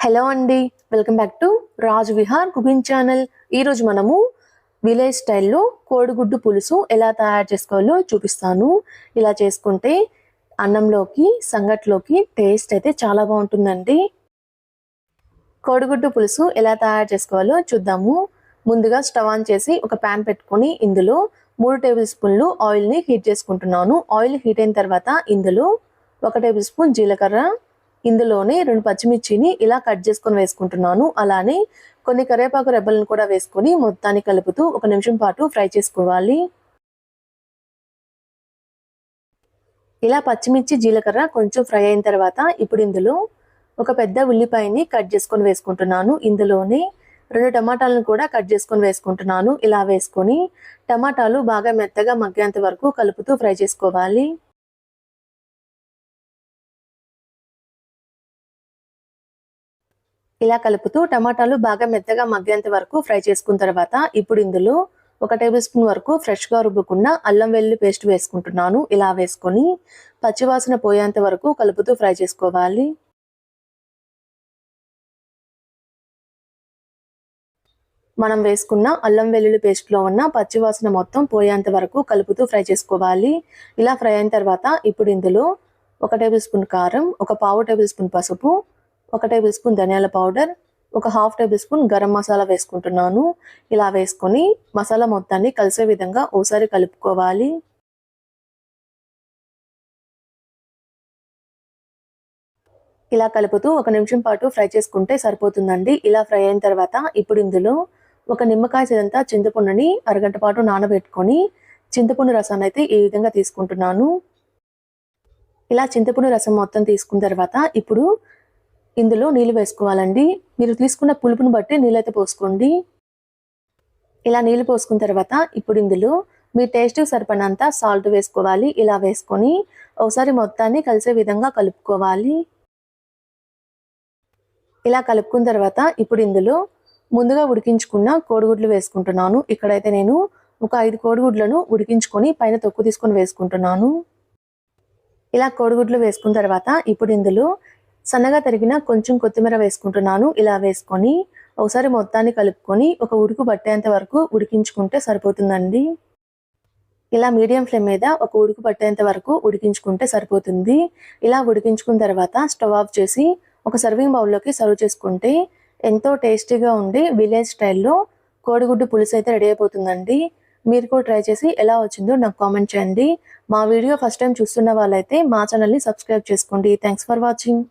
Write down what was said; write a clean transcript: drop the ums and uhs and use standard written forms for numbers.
Hello అండి, welcome back to Raj Vihar cooking channel. ఈరోజు మనము విలేజ్ స్టైల్లో కోడిగుడ్డు పులుసు ఎలా తయారు చేసుకోవాలో చూపిస్తాను. ఇలా చేసుకుంటే అన్నంలోకి సంగట్లోకి టేస్ట్ అయితే చాలా బాగుంటుందండి. కోడిగుడ్డు పులుసు ఎలా తయారు చేసుకోవాలో చూద్దాము. ముందుగా స్టవ్ ఆన్ చేసి ఒక ప్యాన్ పెట్టుకొని ఇందులో 3 టేబుల్ స్పూన్లు ఆయిల్ని హీట్ చేసుకుంటున్నాను. ఆయిల్ హీట్ అయిన తర్వాత ఇందులో 1 టేబుల్ స్పూన్ జీలకర్ర, ఇందులోనే 2 పచ్చిమిర్చిని ఇలా కట్ చేసుకొని వేసుకుంటున్నాను. అలానే కొన్ని కరివేపాకు రెబ్బలను కూడా వేసుకొని మొత్తాన్ని కలుపుతూ 1 నిమిషం పాటు ఫ్రై చేసుకోవాలి. ఇలా పచ్చిమిర్చి జీలకర్ర కొంచెం ఫ్రై అయిన తర్వాత ఇప్పుడు ఇందులో ఒక పెద్ద ఉల్లిపాయని కట్ చేసుకొని వేసుకుంటున్నాను. ఇందులోనే 2 టమాటాలను కూడా కట్ చేసుకొని వేసుకుంటున్నాను. ఇలా వేసుకొని టమాటాలు బాగా మెత్తగా మగ్గేంత వరకు కలుపుతూ ఫ్రై చేసుకోవాలి. ఇలా కలుపుతూ టమాటాలు బాగా మెత్తగా మగ్గేంత వరకు ఫ్రై చేసుకున్న తర్వాత ఇప్పుడు ఇందులో 1 టేబుల్ స్పూన్ వరకు ఫ్రెష్గా రుబ్బుకున్న అల్లం వెల్లుల్లి పేస్ట్ వేసుకుంటున్నాను. ఇలా వేసుకొని పచ్చివాసన పోయేంత వరకు కలుపుతూ ఫ్రై చేసుకోవాలి. మనం వేసుకున్న అల్లం వెల్లుల్లి పేస్ట్లో ఉన్న పచ్చివాసన మొత్తం పోయేంత వరకు కలుపుతూ ఫ్రై చేసుకోవాలి. ఇలా ఫ్రై అయిన తర్వాత ఇప్పుడు ఇందులో 1 టేబుల్ స్పూన్ కారం, 1/4 టేబుల్ స్పూన్ పసుపు, 1 టేబుల్ స్పూన్ ధనియాల powder, 1/2 table spoon garam masala వేసుకుంటున్నాను. ఇలా వేసుకొని మసాలా మొత్తాన్ని కలిసే విధంగా ఓసారి కలుపుకోవాలి. ఇలా కలుపుతూ 1 నిమిషం పాటు ఫ్రై చేసుకుంటే సరిపోతుందండి. ఇలా ఫ్రై అయిన తర్వాత ఇప్పుడు ఇందులో 1 నిమ్మకాయ చిదంతా చింతపండుని అరగంట పాటు నానబెట్టుకొని చింతపండు రసాన్ని అయితే ఈ విధంగా తీసుకుంటున్నాను. ఇలా చింతపండు రసం మొత్తం తీసుకున్న తర్వాత ఇప్పుడు ఇందులో నీళ్ళు వేసుకోవాలండి. మీరు తీసుకున్న పులుపుని బట్టి నీళ్ళైతే పోసుకోండి. ఇలా నీళ్ళు పోసుకున్న తర్వాత ఇప్పుడు ఇందులో మీ టేస్ట్కి సరిపడినంత సాల్ట్ వేసుకోవాలి. ఇలా వేసుకొని ఒకసారి మొత్తాన్ని కలిసే విధంగా కలుపుకోవాలి. ఇలా కలుపుకున్న తర్వాత ఇప్పుడు ఇందులో ముందుగా ఉడికించుకున్న కోడిగుడ్లు వేసుకుంటున్నాను. ఇక్కడైతే నేను ఒక 5 కోడిగుడ్లను ఉడికించుకొని పైన తొక్కు తీసుకొని వేసుకుంటున్నాను. ఇలా కోడిగుడ్లు వేసుకున్న తర్వాత ఇప్పుడు ఇందులో సన్నగా తరిగిన కొంచెం కొత్తిమీర వేసుకుంటున్నాను. ఇలా వేసుకొని ఒకసారి మొత్తాన్ని కలుపుకొని ఒక ఉడుకు పట్టేంత వరకు ఉడికించుకుంటే సరిపోతుందండి. ఇలా మీడియం ఫ్లేమ్ మీద ఒక ఉడుకు పట్టేంత వరకు ఉడికించుకుంటే సరిపోతుంది. ఇలా ఉడికించుకున్న తర్వాత స్టవ్ ఆఫ్ చేసి ఒక సర్వింగ్ బౌల్లోకి సర్వ్ చేసుకుంటే ఎంతో టేస్టీగా ఉండి విలేజ్ స్టైల్లో కోడిగుడ్డు పులుసు అయితే రెడీ అయిపోతుందండి. మీరు కూడా ట్రై చేసి ఎలా వచ్చిందో నాకు కామెంట్ చేయండి. మా వీడియో ఫస్ట్ టైం చూస్తున్న వాళ్ళైతే మా ఛానల్ని సబ్స్క్రైబ్ చేసుకోండి. Thanks for watching.